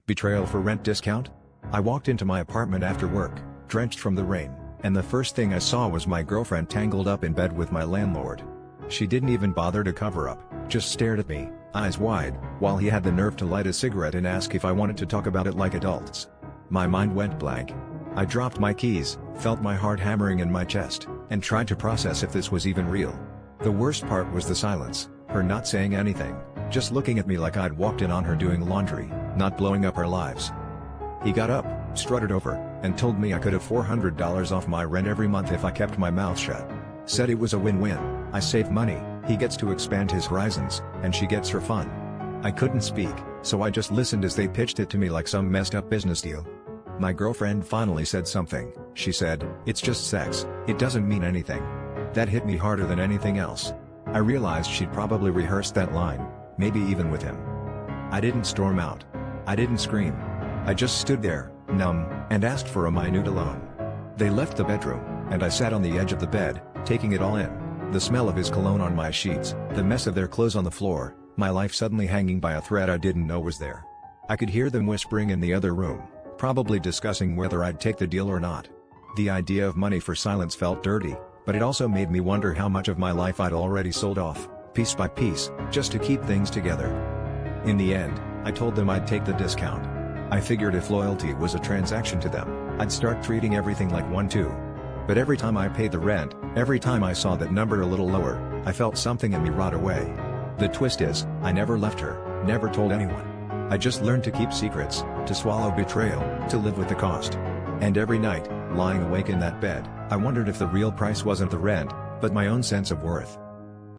Betrayal for rent discount? I walked into my apartment after work, drenched from the rain, and the first thing I saw was my girlfriend tangled up in bed with my landlord. She didn't even bother to cover up, just stared at me, eyes wide, while he had the nerve to light a cigarette and ask if I wanted to talk about it like adults. My mind went blank. I dropped my keys, felt my heart hammering in my chest, and tried to process if this was even real. The worst part was the silence, her not saying anything, just looking at me like I'd walked in on her doing laundry, not blowing up our lives. He got up, strutted over, and told me I could have $400 off my rent every month if I kept my mouth shut. Said it was a win-win. I save money, he gets to expand his horizons, and she gets her fun. I couldn't speak, so I just listened as they pitched it to me like some messed up business deal. My girlfriend finally said something. She said, "It's just sex, it doesn't mean anything." That hit me harder than anything else. I realized she'd probably rehearsed that line, maybe even with him. I didn't storm out. I didn't scream. I just stood there, numb, and asked for a minute alone. They left the bedroom, and I sat on the edge of the bed, taking it all in. The smell of his cologne on my sheets, the mess of their clothes on the floor, my life suddenly hanging by a thread I didn't know was there. I could hear them whispering in the other room, probably discussing whether I'd take the deal or not. The idea of money for silence felt dirty, but it also made me wonder how much of my life I'd already sold off, piece by piece, just to keep things together. In the end, I told them I'd take the discount. I figured if loyalty was a transaction to them, I'd start treating everything like one too. But every time I paid the rent, every time I saw that number a little lower, I felt something in me rot away. The twist is, I never left her, never told anyone. I just learned to keep secrets, to swallow betrayal, to live with the cost. And every night, lying awake in that bed, I wondered if the real price wasn't the rent, but my own sense of worth.